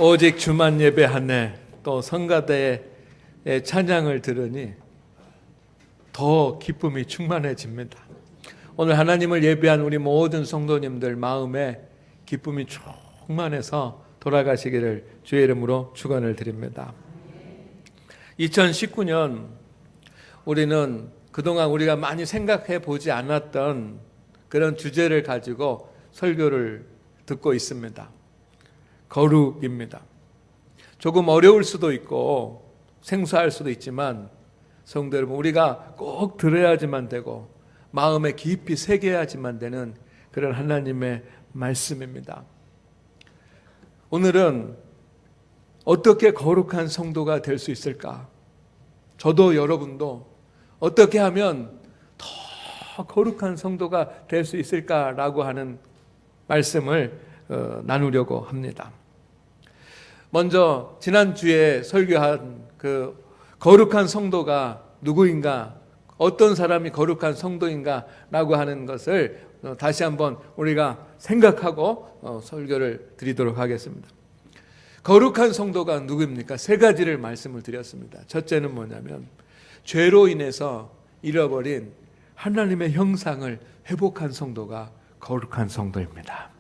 오직 주만 예배하네 또 성가대의 찬양을 들으니 더 기쁨이 충만해집니다. 오늘 하나님을 예배한 우리 모든 성도님들 마음에 기쁨이 충만해서 돌아가시기를 주의 이름으로 축원을 드립니다. 2019년 우리는 그동안 우리가 많이 생각해 보지 않았던 그런 주제를 가지고 설교를 듣고 있습니다. 거룩입니다. 조금 어려울 수도 있고 생소할 수도 있지만 성도 여러분, 우리가 꼭 들어야지만 되고 마음에 깊이 새겨야지만 되는 그런 하나님의 말씀입니다. 오늘은 어떻게 거룩한 성도가 될 수 있을까? 저도 여러분도 어떻게 하면 더 거룩한 성도가 될 수 있을까라고 하는 말씀을 나누려고 합니다. 먼저 지난주에 설교한 그 거룩한 성도가 누구인가, 어떤 사람이 거룩한 성도인가 라고 하는 것을 다시 한번 우리가 생각하고 설교를 드리도록 하겠습니다. 거룩한 성도가 누구입니까? 세 가지를 말씀을 드렸습니다. 첫째는 뭐냐면 죄로 인해서 잃어버린 하나님의 형상을 회복한 성도가 거룩한 성도입니다.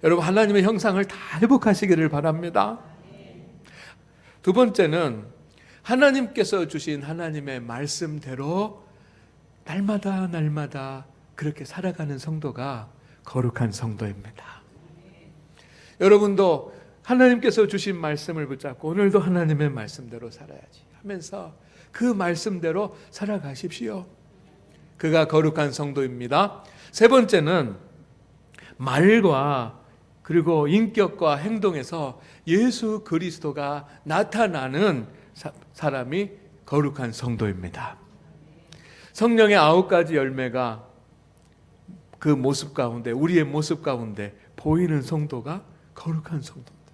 여러분, 하나님의 형상을 다 회복하시기를 바랍니다. 두 번째는 하나님께서 주신 하나님의 말씀대로 날마다 그렇게 살아가는 성도가 거룩한 성도입니다. 여러분도 하나님께서 주신 말씀을 붙잡고 오늘도 하나님의 말씀대로 살아야지 하면서 그 말씀대로 살아가십시오. 그가 거룩한 성도입니다. 세 번째는 말과 그리고 인격과 행동에서 예수 그리스도가 나타나는 사람이 거룩한 성도입니다. 성령의 9가지 열매가 그 모습 가운데, 우리의 모습 가운데 보이는 성도가 거룩한 성도입니다.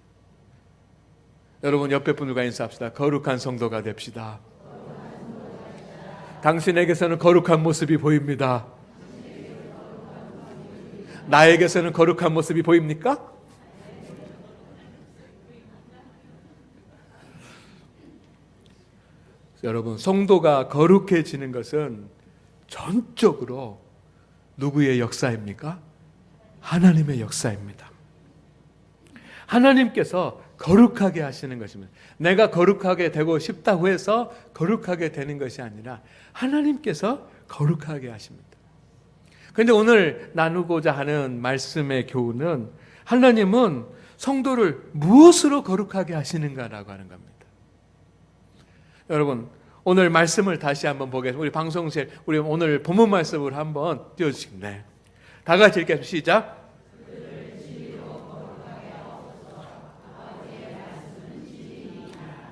여러분, 옆에 분들과 인사합시다. 거룩한 성도가 됩시다. 당신에게서는 거룩한 모습이 보입니다. 나에게서는 거룩한 모습이 보입니까? 여러분, 성도가 거룩해지는 것은 전적으로 누구의 역사입니까? 하나님의 역사입니다. 하나님께서 거룩하게 하시는 것입니다. 내가 거룩하게 되고 싶다고 해서 거룩하게 되는 것이 아니라 하나님께서 거룩하게 하십니다. 그런데 오늘 나누고자 하는 말씀의 교훈은 하나님은 성도를 무엇으로 거룩하게 하시는가라고 하는 겁니다. 여러분, 오늘 말씀을 다시 한번 보겠습니다. 우리 방송실, 우리 오늘 본문 말씀을 한번 띄워주시겠네. 다 같이 읽겠습니다. 시작.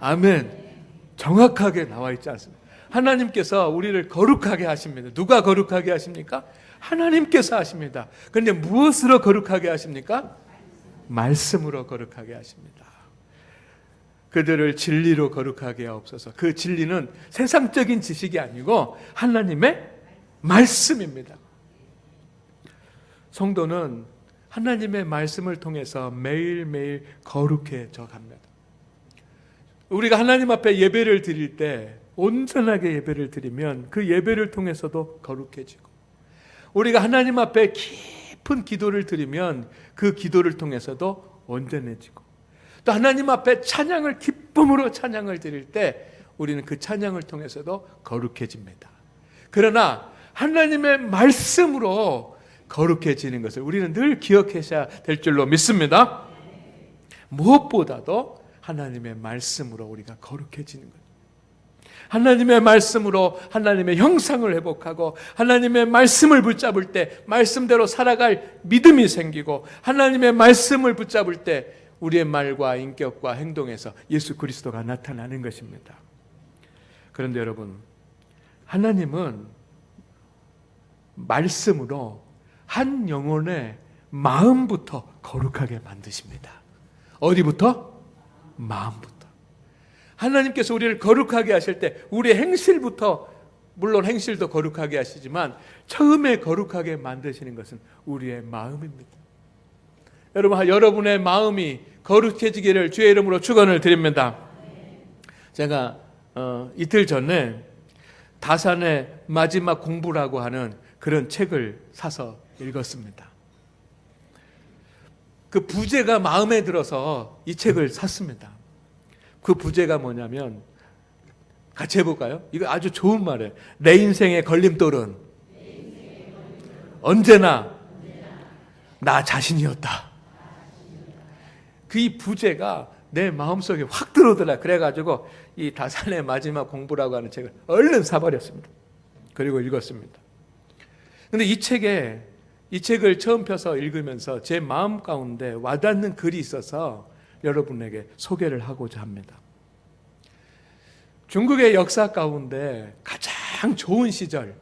아멘. 정확하게 나와 있지 않습니까? 하나님께서 우리를 거룩하게 하십니다. 누가 거룩하게 하십니까? 하나님께서 하십니다. 그런데 무엇으로 거룩하게 하십니까? 말씀으로 거룩하게 하십니다. 그들을 진리로 거룩하게 하옵소서. 그 진리는 세상적인 지식이 아니고 하나님의 말씀입니다. 성도는 하나님의 말씀을 통해서 매일매일 거룩해져 갑니다. 우리가 하나님 앞에 예배를 드릴 때 온전하게 예배를 드리면 그 예배를 통해서도 거룩해지고, 우리가 하나님 앞에 깊은 기도를 드리면 그 기도를 통해서도 온전해지고, 또 하나님 앞에 찬양을 기쁨으로 찬양을 드릴 때 우리는 그 찬양을 통해서도 거룩해집니다. 그러나 하나님의 말씀으로 거룩해지는 것을 우리는 늘 기억하셔야 될 줄로 믿습니다. 무엇보다도 하나님의 말씀으로 우리가 거룩해지는 거예요. 하나님의 말씀으로 하나님의 형상을 회복하고 하나님의 말씀을 붙잡을 때 말씀대로 살아갈 믿음이 생기고, 하나님의 말씀을 붙잡을 때 우리의 말과 인격과 행동에서 예수 그리스도가 나타나는 것입니다. 그런데 여러분, 하나님은 말씀으로 한 영혼의 마음부터 거룩하게 만드십니다. 어디부터? 마음부터. 하나님께서 우리를 거룩하게 하실 때 우리의 행실부터, 물론 행실도 거룩하게 하시지만 처음에 거룩하게 만드시는 것은 우리의 마음입니다. 여러분의 마음이 거룩해지기를 주의 이름으로 축원을 드립니다. 제가 이틀 전에 다산의 마지막 공부라고 하는 그런 책을 사서 읽었습니다. 그 부제가 마음에 들어서 이 책을 샀습니다. 그 부제가 뭐냐면, 같이 해볼까요? 이거 아주 좋은 말이에요. 내 인생의 걸림돌은 언제나 나 자신이었다. 그 이 부제가 내 마음속에 확 들어오더라. 그래가지고 이 다산의 마지막 공부라고 하는 책을 얼른 사버렸습니다. 그리고 읽었습니다. 근데 이 책을 처음 펴서 읽으면서 제 마음 가운데 와닿는 글이 있어서 여러분에게 소개를 하고자 합니다. 중국의 역사 가운데 가장 좋은 시절,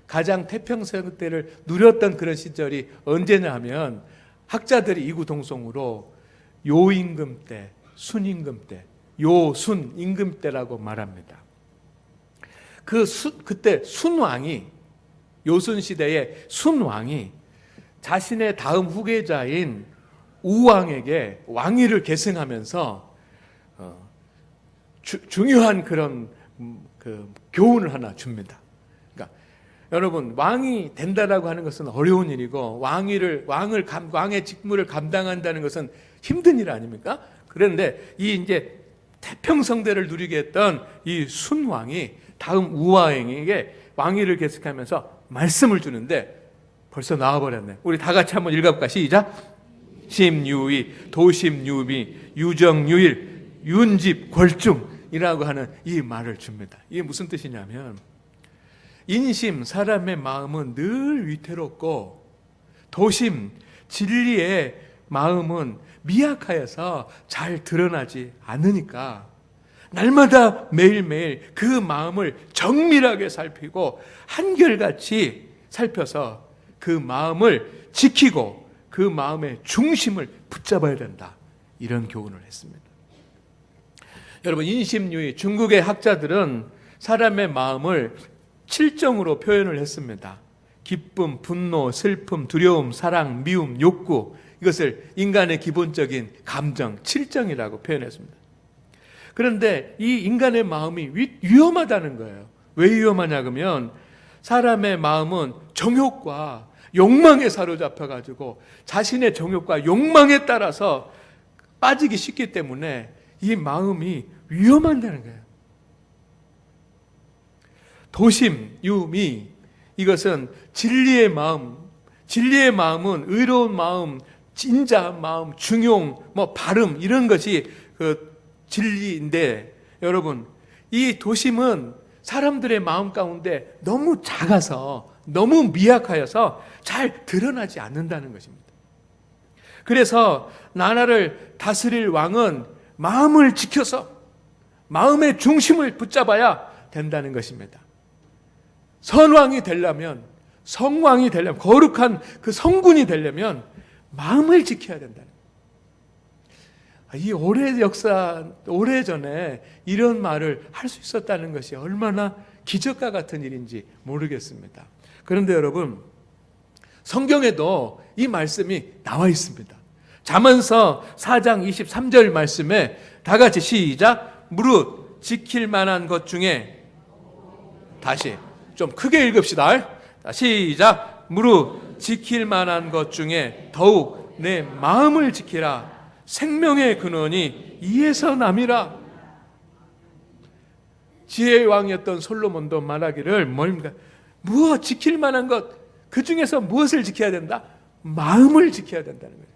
가장 태평성 때를 누렸던 그런 시절이 언제냐 하면 학자들이 이구동성으로 요임금 때, 순임금 때, 요순 임금 때라고 말합니다. 그때 순왕이, 요순 시대의 순왕이 자신의 다음 후계자인 우왕에게 왕위를 계승하면서 중요한 그런 교훈을 하나 줍니다. 그러니까 여러분, 왕이 된다라고 하는 것은 어려운 일이고 왕의 직무를 감당한다는 것은 힘든 일 아닙니까? 그런데 이 이제 태평성대를 누리게 했던 이 순왕이 다음 우왕에게 왕위를 계승하면서 말씀을 주는데 벌써 나와버렸네. 우리 다 같이 한번 읽어볼까? 시작. 심유의, 도심유미, 유정유일, 윤집, 권중이라고 하는 이 말을 줍니다. 이게 무슨 뜻이냐면, 인심, 사람의 마음은 늘 위태롭고, 도심, 진리의 마음은 미약하여서 잘 드러나지 않으니까 날마다 매일매일 그 마음을 정밀하게 살피고 한결같이 살펴서 그 마음을 지키고 그 마음의 중심을 붙잡아야 된다. 이런 교훈을 했습니다. 여러분, 인심유의, 중국의 학자들은 사람의 마음을 7정으로 표현을 했습니다. 기쁨, 분노, 슬픔, 두려움, 사랑, 미움, 욕구, 이것을 인간의 기본적인 감정 7정이라고 표현했습니다. 그런데 이 인간의 마음이 위험하다는 거예요. 왜 위험하냐 그러면 사람의 마음은 정욕과 욕망에 사로잡혀가지고 자신의 정욕과 욕망에 따라서 빠지기 쉽기 때문에 이 마음이 위험하다는 거예요. 도심, 유미, 이것은 진리의 마음, 진리의 마음은 의로운 마음, 진자한 마음, 중용, 발음 이런 것이 그 진리인데, 여러분, 이 도심은 사람들의 마음 가운데 너무 작아서, 너무 미약하여서 잘 드러나지 않는다는 것입니다. 그래서 나라를 다스릴 왕은 마음을 지켜서 마음의 중심을 붙잡아야 된다는 것입니다. 선왕이 되려면, 성왕이 되려면, 거룩한 그 성군이 되려면 마음을 지켜야 된다는 거예요. 이 오래전에 이런 말을 할 수 있었다는 것이 얼마나 기적과 같은 일인지 모르겠습니다. 그런데 여러분, 성경에도 이 말씀이 나와 있습니다. 잠언서 4장 23절 말씀에 다 같이 시작. 무릇 지킬 만한 것 중에, 다시 좀 크게 읽읍시다. 시작. 무릇 지킬 만한 것 중에 더욱 내 마음을 지키라. 생명의 근원이 이에서 남이라. 지혜의 왕이었던 솔로몬도 말하기를 뭡니까? 무엇 지킬 만한 것, 그 중에서 무엇을 지켜야 된다? 마음을 지켜야 된다는 거예요.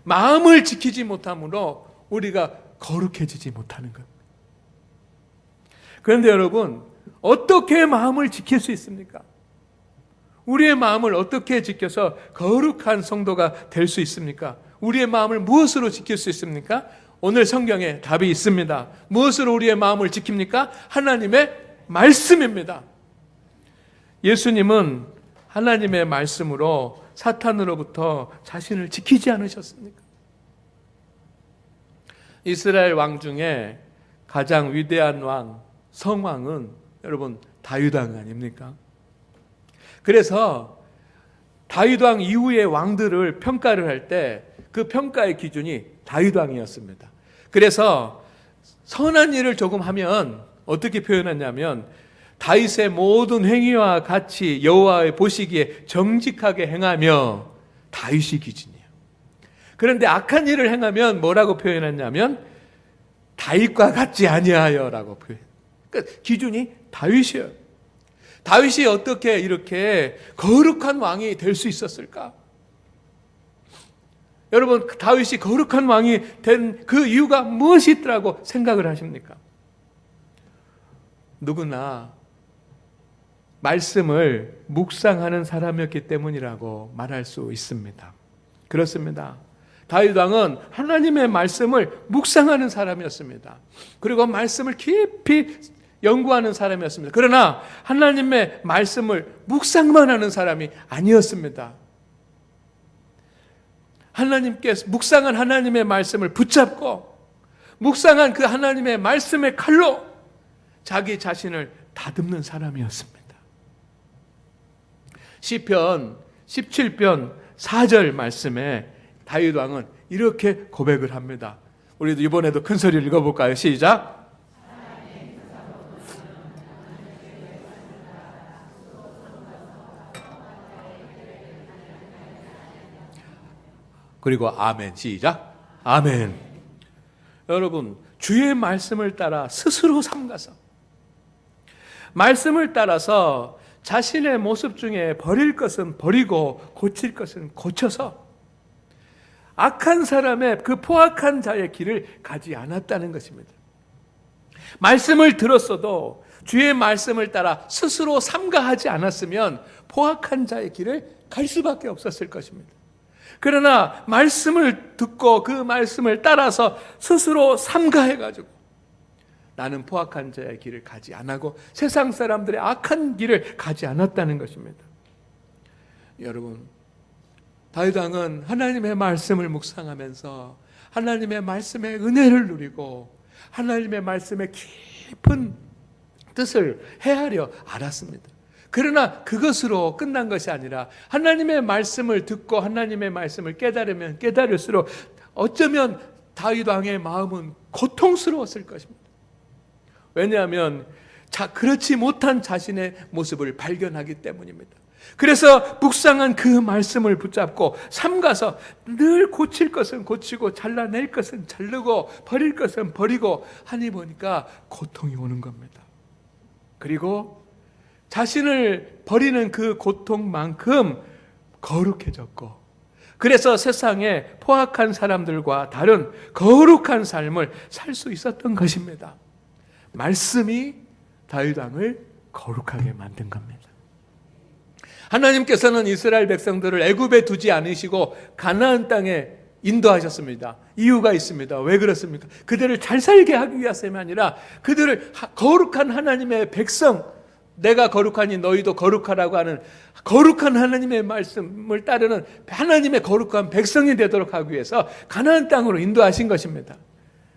마음을 지키지 못함으로 우리가 거룩해지지 못하는 것. 그런데 여러분, 어떻게 마음을 지킬 수 있습니까? 우리의 마음을 어떻게 지켜서 거룩한 성도가 될 수 있습니까? 우리의 마음을 무엇으로 지킬 수 있습니까? 오늘 성경에 답이 있습니다. 무엇으로 우리의 마음을 지킵니까? 하나님의 말씀입니다. 예수님은 하나님의 말씀으로 사탄으로부터 자신을 지키지 않으셨습니까? 이스라엘 왕 중에 가장 위대한 왕, 성왕은 여러분 다윗 왕 아닙니까? 그래서 다윗 왕 이후의 왕들을 평가를 할 때 그 평가의 기준이 다윗 왕이었습니다. 그래서 선한 일을 조금 하면 어떻게 표현했냐면 다윗의 모든 행위와 같이 여호와의 보시기에 정직하게 행하며 다윗이 기준이에요. 그런데 악한 일을 행하면 뭐라고 표현했냐면 다윗과 같지 아니하여라고 표현. 그러니까 기준이 다윗이에요. 다윗이 어떻게 이렇게 거룩한 왕이 될 수 있었을까? 여러분, 다윗이 거룩한 왕이 된 그 이유가 무엇이 있더라고 생각을 하십니까? 누구나 말씀을 묵상하는 사람이었기 때문이라고 말할 수 있습니다. 그렇습니다. 다윗 왕은 하나님의 말씀을 묵상하는 사람이었습니다. 그리고 말씀을 깊이 연구하는 사람이었습니다. 그러나 하나님의 말씀을 묵상만 하는 사람이 아니었습니다. 하나님께서 묵상한 하나님의 말씀을 붙잡고 묵상한 그 하나님의 말씀의 칼로 자기 자신을 다듬는 사람이었습니다. 시편 17편 4절 말씀에 다윗 왕은 이렇게 고백을 합니다. 우리도 이번에도 큰 소리를 읽어볼까요? 시작. 그리고 아멘. 시작. 아멘. 여러분, 주의 말씀을 따라 스스로 삼가서 말씀을 따라서 자신의 모습 중에 버릴 것은 버리고 고칠 것은 고쳐서 악한 사람의 그 포악한 자의 길을 가지 않았다는 것입니다. 말씀을 들었어도 주의 말씀을 따라 스스로 삼가하지 않았으면 포악한 자의 길을 갈 수밖에 없었을 것입니다. 그러나 말씀을 듣고 그 말씀을 따라서 스스로 삼가해가지고 나는 포악한 자의 길을 가지 않고 세상 사람들의 악한 길을 가지 않았다는 것입니다. 여러분, 다윗 왕은 하나님의 말씀을 묵상하면서 하나님의 말씀의 은혜를 누리고 하나님의 말씀의 깊은 뜻을 헤아려 알았습니다. 그러나 그것으로 끝난 것이 아니라 하나님의 말씀을 듣고 하나님의 말씀을 깨달으면 깨달을수록 어쩌면 다윗 왕의 마음은 고통스러웠을 것입니다. 왜냐하면 그렇지 못한 자신의 모습을 발견하기 때문입니다. 그래서 묵상한 그 말씀을 붙잡고 삼가서 늘 고칠 것은 고치고 잘라낼 것은 자르고 버릴 것은 버리고 하니 보니까 고통이 오는 겁니다. 그리고 자신을 버리는 그 고통만큼 거룩해졌고 그래서 세상에 포악한 사람들과 다른 거룩한 삶을 살 수 있었던 것입니다. 말씀이 다윗 왕을 거룩하게 만든 겁니다. 하나님께서는 이스라엘 백성들을 애굽에 두지 않으시고 가나안 땅에 인도하셨습니다. 이유가 있습니다. 왜 그렇습니까? 그들을 잘 살게 하기 위해서가 아니라 그들을 거룩한 하나님의 백성, 내가 거룩하니 너희도 거룩하라고 하는 거룩한 하나님의 말씀을 따르는 하나님의 거룩한 백성이 되도록 하기 위해서 가나안 땅으로 인도하신 것입니다.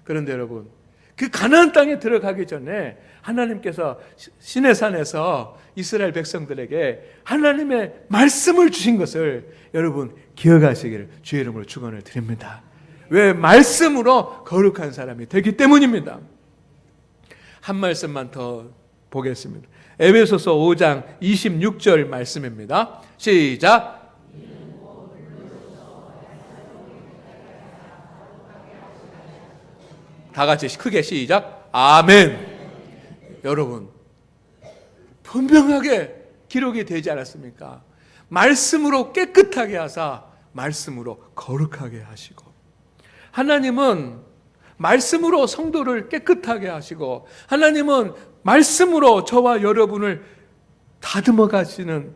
그런데 여러분, 그 가나안 땅에 들어가기 전에 하나님께서 시내산에서 이스라엘 백성들에게 하나님의 말씀을 주신 것을 여러분 기억하시기를 주의 이름으로 축원을 드립니다. 왜? 말씀으로 거룩한 사람이 되기 때문입니다. 한 말씀만 더 보겠습니다. 에베소서 5장 26절 말씀입니다. 시작. 다 같이 크게 시작. 아멘. 여러분, 분명하게 기록이 되지 않았습니까? 말씀으로 깨끗하게 하사 말씀으로 거룩하게 하시고, 하나님은 말씀으로 성도를 깨끗하게 하시고, 하나님은 말씀으로 저와 여러분을 다듬어 가시는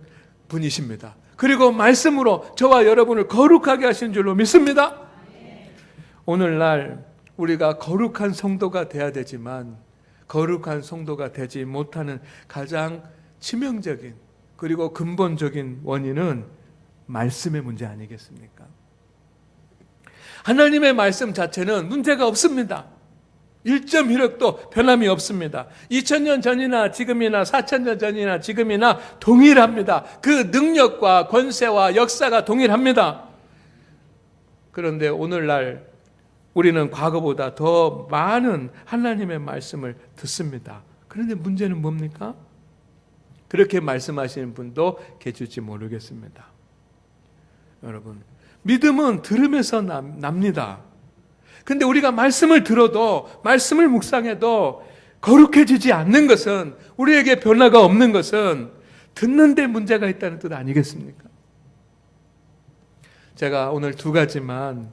분이십니다. 그리고 말씀으로 저와 여러분을 거룩하게 하신 줄로 믿습니다. 오늘날 우리가 거룩한 성도가 돼야 되지만 거룩한 성도가 되지 못하는 가장 치명적인 그리고 근본적인 원인은 말씀의 문제 아니겠습니까? 하나님의 말씀 자체는 문제가 없습니다. 1.1억도 변함이 없습니다. 2000년 전이나 지금이나 4000년 전이나 지금이나 동일합니다. 그 능력과 권세와 역사가 동일합니다. 그런데 오늘날 우리는 과거보다 더 많은 하나님의 말씀을 듣습니다. 그런데 문제는 뭡니까? 그렇게 말씀하시는 분도 계실지 모르겠습니다. 여러분, 믿음은 들음에서 납니다. 근데 우리가 말씀을 들어도, 말씀을 묵상해도 거룩해지지 않는 것은, 우리에게 변화가 없는 것은 듣는 데 문제가 있다는 뜻 아니겠습니까? 제가 오늘 두 가지만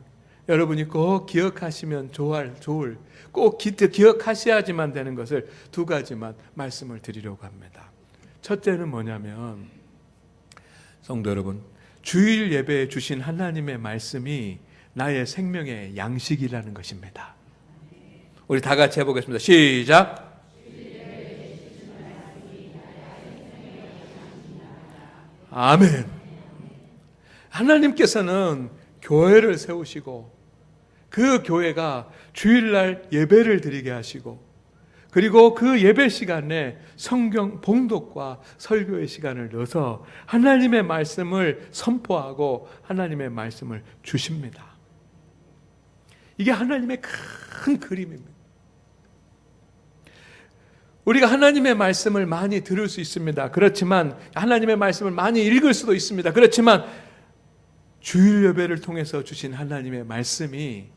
여러분이 꼭 기억하시면 좋을, 꼭 기억하셔야지만 되는 것을 두 가지만 말씀을 드리려고 합니다. 첫째는 뭐냐면, 성도 여러분, 주일 예배에 주신 하나님의 말씀이 나의 생명의 양식이라는 것입니다. 우리 다 같이 해보겠습니다. 시작. 아멘. 하나님께서는 교회를 세우시고 그 교회가 주일날 예배를 드리게 하시고, 그리고 그 예배 시간에 성경 봉독과 설교의 시간을 넣어서 하나님의 말씀을 선포하고 하나님의 말씀을 주십니다. 이게 하나님의 큰 그림입니다. 우리가 하나님의 말씀을 많이 들을 수 있습니다. 그렇지만 하나님의 말씀을 많이 읽을 수도 있습니다. 그렇지만 주일 예배를 통해서 주신 하나님의 말씀이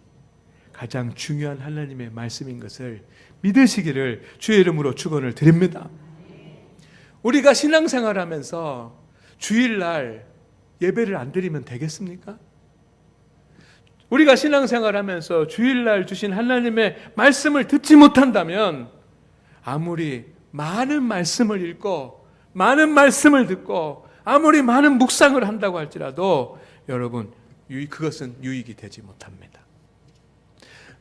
가장 중요한 하나님의 말씀인 것을 믿으시기를 주의 이름으로 축원을 드립니다. 우리가 신앙생활하면서 주일날 예배를 안 드리면 되겠습니까? 우리가 신앙생활하면서 주일날 주신 하나님의 말씀을 듣지 못한다면 아무리 많은 말씀을 읽고 많은 말씀을 듣고 아무리 많은 묵상을 한다고 할지라도 여러분, 그것은 유익이 되지 못합니다.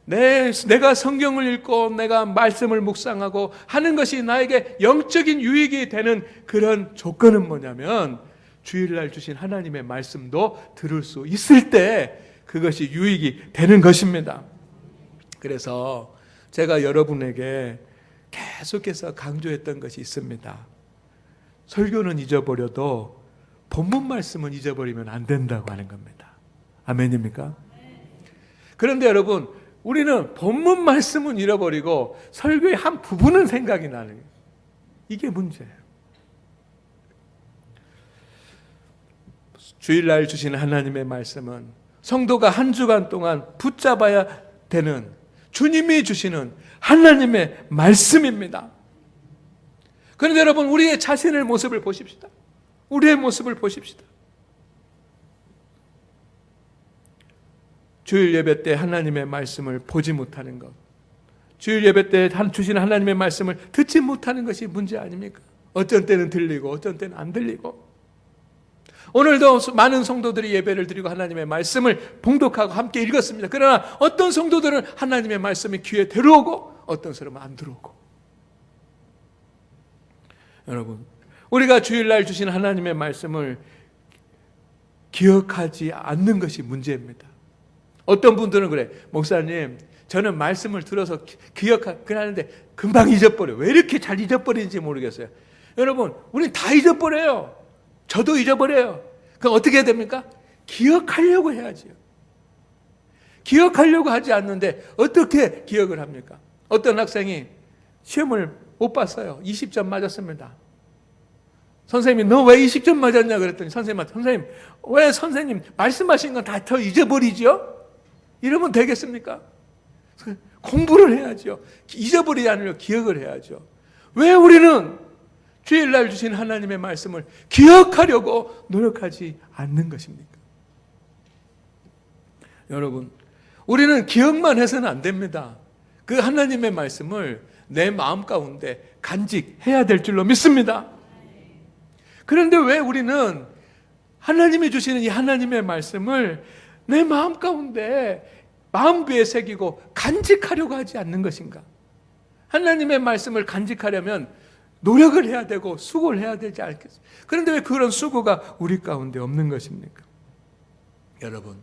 내가 성경을 읽고 내가 말씀을 묵상하고 하는 것이 나에게 영적인 유익이 되는 그런 조건은 뭐냐면, 주일날 주신 하나님의 말씀도 들을 수 있을 때 그것이 유익이 되는 것입니다. 그래서 제가 여러분에게 계속해서 강조했던 것이 있습니다. 설교는 잊어버려도 본문 말씀은 잊어버리면 안 된다고 하는 겁니다. 아멘입니까? 그런데 여러분, 우리는 본문 말씀은 잃어버리고 설교의 한 부분은 생각이 나는 거예요. 이게 문제예요. 주일날 주시는 하나님의 말씀은 성도가 한 주간 동안 붙잡아야 되는 주님이 주시는 하나님의 말씀입니다. 그런데 여러분, 우리의 자신의 모습을 보십시다. 우리의 모습을 보십시다. 주일 예배 때 하나님의 말씀을 보지 못하는 것, 주일 예배 때 주시는 하나님의 말씀을 듣지 못하는 것이 문제 아닙니까? 어떤 때는 들리고 어떤 때는 안 들리고. 오늘도 많은 성도들이 예배를 드리고 하나님의 말씀을 봉독하고 함께 읽었습니다. 그러나 어떤 성도들은 하나님의 말씀이 귀에 들어오고 어떤 사람은 안 들어오고. 여러분, 우리가 주일날 주신 하나님의 말씀을 기억하지 않는 것이 문제입니다. 어떤 분들은 그래, 목사님, 저는 말씀을 들어서 기억하는데 금방 잊어버려요. 왜 이렇게 잘 잊어버리는지 모르겠어요. 여러분, 우린 다 잊어버려요. 저도 잊어버려요. 그럼 어떻게 해야 됩니까? 기억하려고 해야지요. 기억하려고 하지 않는데 어떻게 기억을 합니까? 어떤 학생이 시험을 못 봤어요. 20점 맞았습니다. 선생님이 너 왜 20점 맞았냐 그랬더니 선생님한테, 선생님, 왜 선생님 말씀하신 건 다 더 잊어버리죠? 이러면 되겠습니까? 공부를 해야죠. 잊어버리지 않으려고 기억을 해야죠. 왜 우리는 주일날 주신 하나님의 말씀을 기억하려고 노력하지 않는 것입니까? 여러분, 우리는 기억만 해서는 안 됩니다. 그 하나님의 말씀을 내 마음 가운데 간직해야 될 줄로 믿습니다. 그런데 왜 우리는 하나님이 주시는 이 하나님의 말씀을 내 마음 가운데 마음부에 새기고 간직하려고 하지 않는 것인가? 하나님의 말씀을 간직하려면 노력을 해야 되고 수고를 해야 되지 않겠습니까? 그런데 왜 그런 수고가 우리 가운데 없는 것입니까? 여러분,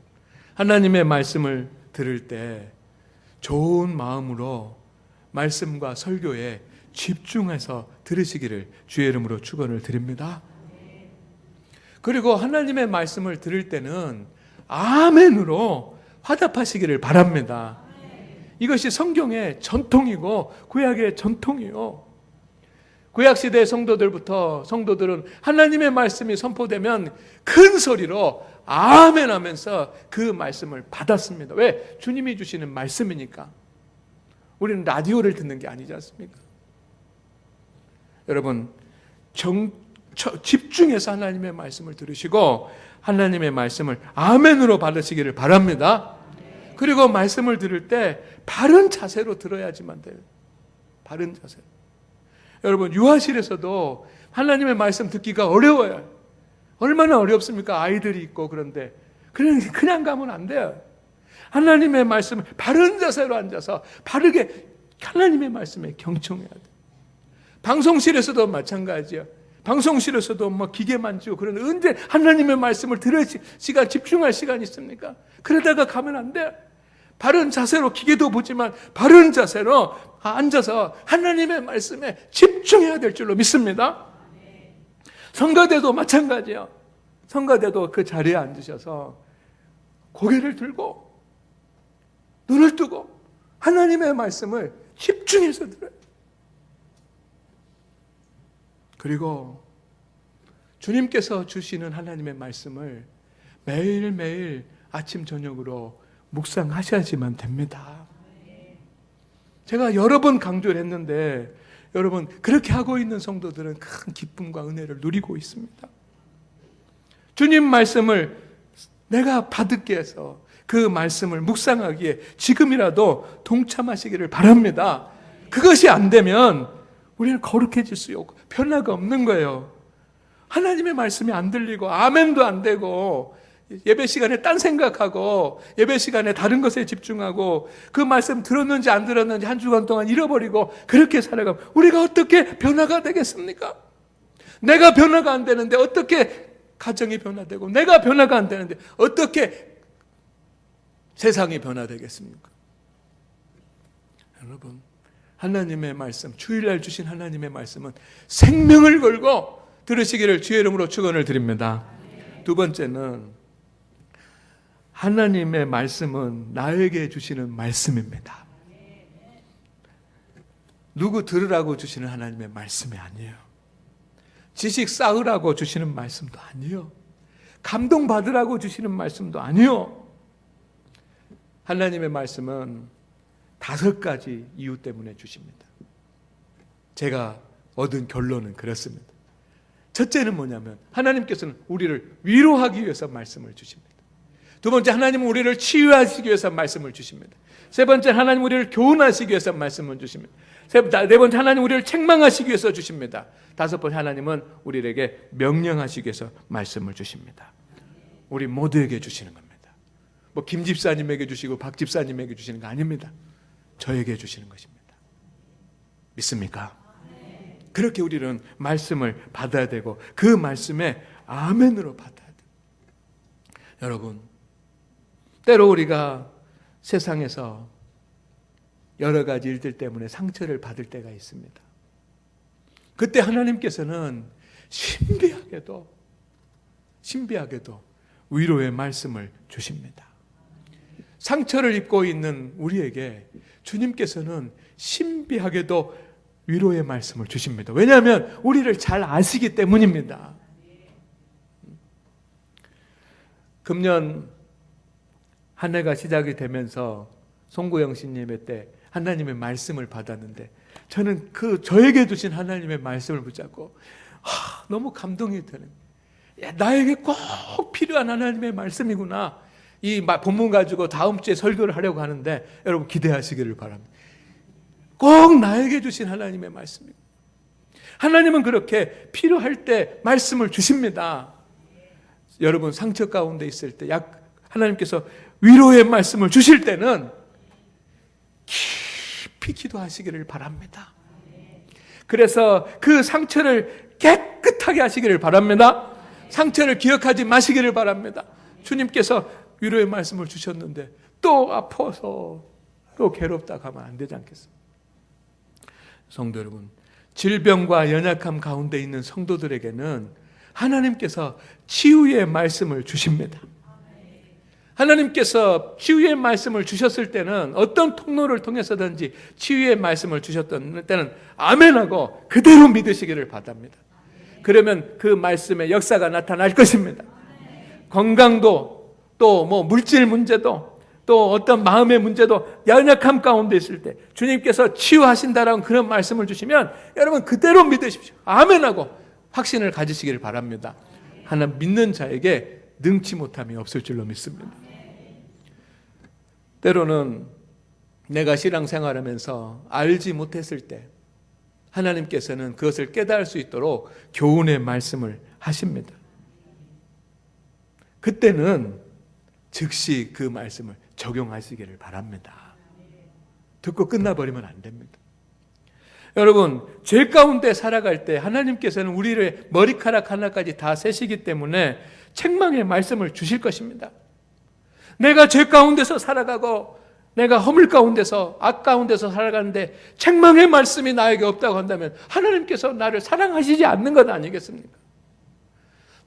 하나님의 말씀을 들을 때 좋은 마음으로 말씀과 설교에 집중해서 들으시기를 주의 이름으로 축원을 드립니다. 그리고 하나님의 말씀을 들을 때는 아멘으로 화답하시기를 바랍니다. 이것이 성경의 전통이고 구약의 전통이요. 구약시대 성도들은 하나님의 말씀이 선포되면 큰 소리로 아멘 하면서 그 말씀을 받았습니다. 왜? 주님이 주시는 말씀이니까. 우리는 라디오를 듣는 게 아니지 않습니까? 여러분, 집중해서 하나님의 말씀을 들으시고 하나님의 말씀을 아멘으로 받으시기를 바랍니다. 그리고 말씀을 들을 때 바른 자세로 들어야지만 돼요. 바른 자세. 여러분, 유아실에서도 하나님의 말씀 듣기가 어려워요. 얼마나 어렵습니까? 아이들이 있고 그런데 그냥 가면 안 돼요. 하나님의 말씀을 바른 자세로 앉아서 바르게 하나님의 말씀에 경청해야 돼요. 방송실에서도 마찬가지예요. 방송실에서도 뭐 기계 만지고 그런데 언제 하나님의 말씀을 들을 시간, 집중할 시간이 있습니까? 그러다가 가면 안 돼요. 바른 자세로 기계도 보지만 바른 자세로 앉아서 하나님의 말씀에 집중해야 될 줄로 믿습니다. 성가대도 마찬가지예요. 성가대도 그 자리에 앉으셔서 고개를 들고 눈을 뜨고 하나님의 말씀을 집중해서 들어요. 그리고 주님께서 주시는 하나님의 말씀을 매일매일 아침 저녁으로 묵상하셔야지만 됩니다. 제가 여러 번 강조를 했는데 여러분, 그렇게 하고 있는 성도들은 큰 기쁨과 은혜를 누리고 있습니다. 주님 말씀을 내가 받게 해서 그 말씀을 묵상하기에 지금이라도 동참하시기를 바랍니다. 그것이 안 되면 우리는 거룩해질 수 없고 변화가 없는 거예요. 하나님의 말씀이 안 들리고 아멘도 안 되고 예배 시간에 딴 생각하고 예배 시간에 다른 것에 집중하고 그 말씀 들었는지 안 들었는지 한 주간 동안 잃어버리고 그렇게 살아가면 우리가 어떻게 변화가 되겠습니까? 내가 변화가 안 되는데 어떻게 가정이 변화되고 내가 변화가 안 되는데 어떻게 세상이 변화되겠습니까? 여러분, 하나님의 말씀, 주일날 주신 하나님의 말씀은 생명을 걸고 들으시기를 주의 이름으로 축원을 드립니다. 두 번째는 하나님의 말씀은 나에게 주시는 말씀입니다. 누구 들으라고 주시는 하나님의 말씀이 아니에요. 지식 쌓으라고 주시는 말씀도 아니에요. 감동받으라고 주시는 말씀도 아니에요. 하나님의 말씀은 5가지 이유 때문에 주십니다. 제가 얻은 결론은 그렇습니다. 첫째는 뭐냐면 하나님께서는 우리를 위로하기 위해서 말씀을 주십니다. 두 번째, 하나님은 우리를 치유하시기 위해서 말씀을 주십니다. 세 번째, 하나님 우리를 교훈하시기 위해서 말씀을 주십니다. 네 번째, 하나님 우리를 책망하시기 위해서 주십니다. 다섯 번째, 하나님은 우리에게 명령하시기 위해서 말씀을 주십니다. 우리 모두에게 주시는 겁니다. 뭐 김 집사님에게 주시고 박 집사님에게 주시는 거 아닙니다. 저에게 주시는 것입니다. 믿습니까? 그렇게 우리는 말씀을 받아야 되고 그 말씀에 아멘으로 받아야 돼요. 여러분, 때로 우리가 세상에서 여러 가지 일들 때문에 상처를 받을 때가 있습니다. 그때 하나님께서는 신비하게도 위로의 말씀을 주십니다. 상처를 입고 있는 우리에게 주님께서는 신비하게도 위로의 말씀을 주십니다. 왜냐하면 우리를 잘 아시기 때문입니다. 금년 한 해가 시작이 되면서 송구영 씨님의 때 하나님의 말씀을 받았는데 저는 저에게 주신 하나님의 말씀을 붙잡고 너무 감동이 되는, 나에게 꼭 필요한 하나님의 말씀이구나. 이 본문 가지고 다음 주에 설교를 하려고 하는데 여러분 기대하시기를 바랍니다. 꼭 나에게 주신 하나님의 말씀입니다. 하나님은 그렇게 필요할 때 말씀을 주십니다. 여러분 상처 가운데 있을 때 하나님께서 위로의 말씀을 주실 때는 깊이 기도하시기를 바랍니다. 그래서 그 상처를 깨끗하게 하시기를 바랍니다. 상처를 기억하지 마시기를 바랍니다. 주님께서 위로의 말씀을 주셨는데 또 아파서 또 괴롭다 가면 안 되지 않겠습니까? 성도 여러분, 질병과 연약함 가운데 있는 성도들에게는 하나님께서 치유의 말씀을 주십니다. 하나님께서 치유의 말씀을 주셨을 때는 어떤 통로를 통해서든지 치유의 말씀을 주셨던 때는 아멘하고 그대로 믿으시기를 바랍니다. 그러면 그 말씀의 역사가 나타날 것입니다. 건강도 또 물질 문제도 또 어떤 마음의 문제도 연약함 가운데 있을 때 주님께서 치유하신다라는 그런 말씀을 주시면 여러분 그대로 믿으십시오. 아멘하고 확신을 가지시기를 바랍니다. 하나 믿는 자에게 능치 못함이 없을 줄로 믿습니다. 때로는 내가 신앙생활하면서 알지 못했을 때 하나님께서는 그것을 깨달을 수 있도록 교훈의 말씀을 하십니다. 그때는 즉시 그 말씀을 적용하시기를 바랍니다. 듣고 끝나버리면 안 됩니다. 여러분, 죄 가운데 살아갈 때 하나님께서는 우리를 머리카락 하나까지 다 세시기 때문에 책망의 말씀을 주실 것입니다. 내가 죄 가운데서 살아가고 내가 허물 가운데서 악 가운데서 살아가는데 책망의 말씀이 나에게 없다고 한다면 하나님께서 나를 사랑하시지 않는 것 아니겠습니까?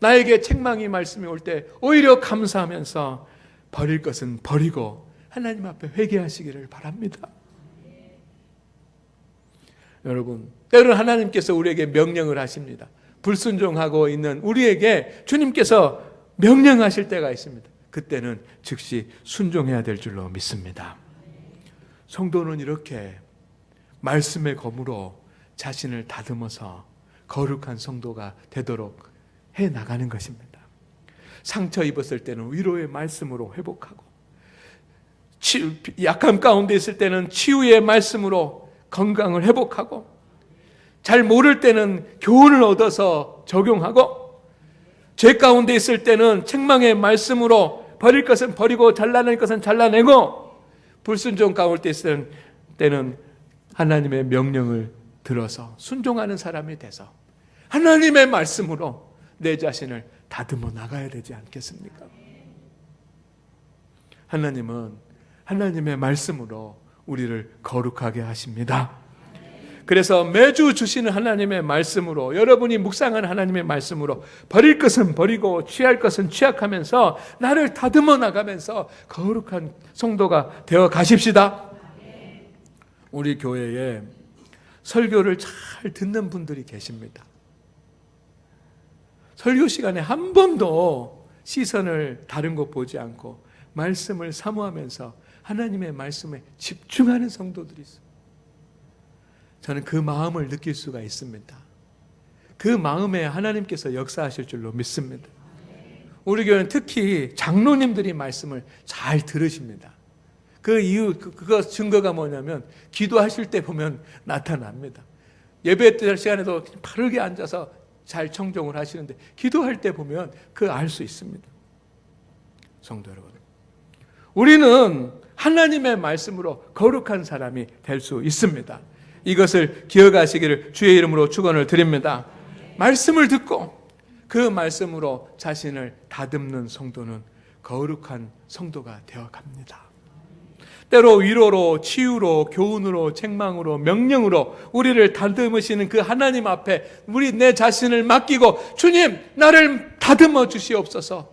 나에게 책망의 말씀이 올 때 오히려 감사하면서 버릴 것은 버리고 하나님 앞에 회개하시기를 바랍니다. 여러분, 때로는 하나님께서 우리에게 명령을 하십니다. 불순종하고 있는 우리에게 주님께서 명령하실 때가 있습니다. 그때는 즉시 순종해야 될 줄로 믿습니다. 성도는 이렇게 말씀의 검으로 자신을 다듬어서 거룩한 성도가 되도록 해 나가는 것입니다. 상처 입었을 때는 위로의 말씀으로 회복하고, 약함 가운데 있을 때는 치유의 말씀으로 건강을 회복하고, 잘 모를 때는 교훈을 얻어서 적용하고, 죄 가운데 있을 때는 책망의 말씀으로 버릴 것은 버리고 잘라낼 것은 잘라내고, 불순종 가운데 있을 때는 하나님의 명령을 들어서 순종하는 사람이 돼서 하나님의 말씀으로 내 자신을 다듬어 나가야 되지 않겠습니까? 하나님은 하나님의 말씀으로 우리를 거룩하게 하십니다. 그래서 매주 주시는 하나님의 말씀으로, 여러분이 묵상하는 하나님의 말씀으로 버릴 것은 버리고 취할 것은 취하면서 나를 다듬어 나가면서 거룩한 성도가 되어 가십시다. 우리 교회에 설교를 잘 듣는 분들이 계십니다. 설교 시간에 한 번도 시선을 다른 곳 보지 않고 말씀을 사모하면서 하나님의 말씀에 집중하는 성도들이 있어요. 저는 그 마음을 느낄 수가 있습니다. 그 마음에 하나님께서 역사하실 줄로 믿습니다. 우리 교회는 특히 장로님들이 말씀을 잘 들으십니다. 그 이유, 그거 증거가 뭐냐면 기도하실 때 보면 나타납니다. 예배 때 시간에도 바르게 앉아서 잘 청종을 하시는데 기도할 때 보면 그 알 수 있습니다. 성도 여러분, 우리는 하나님의 말씀으로 거룩한 사람이 될 수 있습니다. 이것을 기억하시기를 주의 이름으로 축원을 드립니다. 말씀을 듣고 그 말씀으로 자신을 다듬는 성도는 거룩한 성도가 되어갑니다. 때로 위로로, 치유로, 교훈으로, 책망으로, 명령으로 우리를 다듬으시는 그 하나님 앞에 우리 내 자신을 맡기고 주님 나를 다듬어 주시옵소서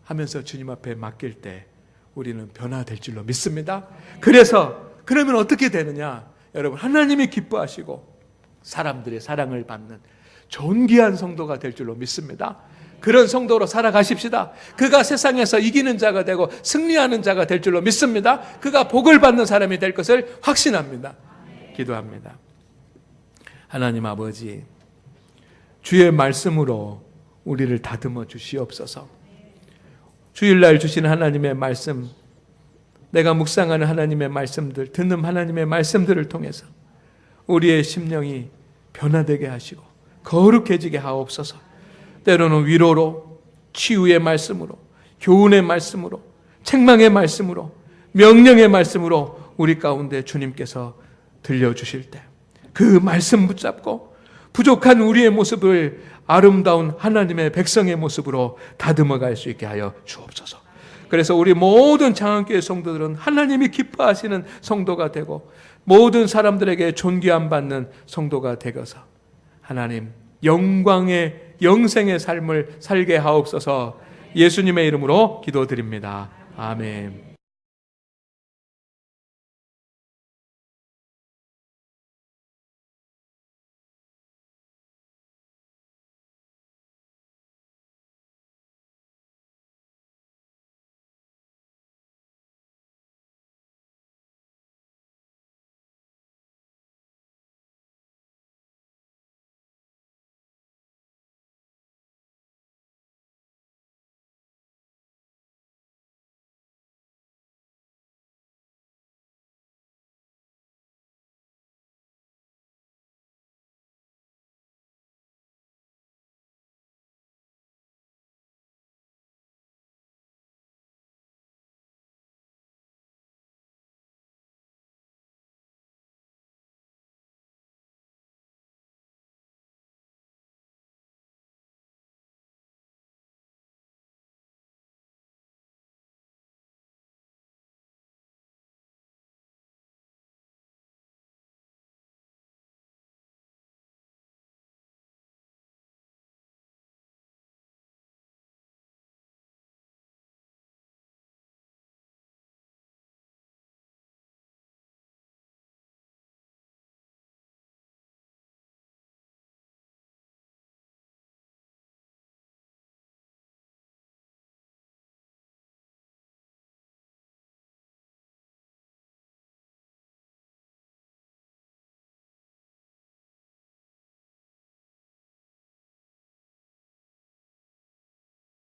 하면서 주님 앞에 맡길 때 우리는 변화될 줄로 믿습니다. 그러면 어떻게 되느냐? 여러분, 하나님이 기뻐하시고 사람들의 사랑을 받는 존귀한 성도가 될 줄로 믿습니다. 그런 성도로 살아가십시다. 그가 세상에서 이기는 자가 되고 승리하는 자가 될 줄로 믿습니다. 그가 복을 받는 사람이 될 것을 확신합니다. 기도합니다. 하나님 아버지, 주의 말씀으로 우리를 다듬어 주시옵소서. 주일날 주신 하나님의 말씀, 내가 묵상하는 하나님의 말씀들, 듣는 하나님의 말씀들을 통해서 우리의 심령이 변화되게 하시고 거룩해지게 하옵소서. 때로는 위로로, 치유의 말씀으로, 교훈의 말씀으로, 책망의 말씀으로, 명령의 말씀으로 우리 가운데 주님께서 들려주실 때 그 말씀 붙잡고 부족한 우리의 모습을 아름다운 하나님의 백성의 모습으로 다듬어 갈 수 있게 하여 주옵소서. 그래서 우리 모든 장안교회 성도들은 하나님이 기뻐하시는 성도가 되고 모든 사람들에게 존귀함 받는 성도가 되어서 하나님 영광의 영생의 삶을 살게 하옵소서. 예수님의 이름으로 기도드립니다. 아멘.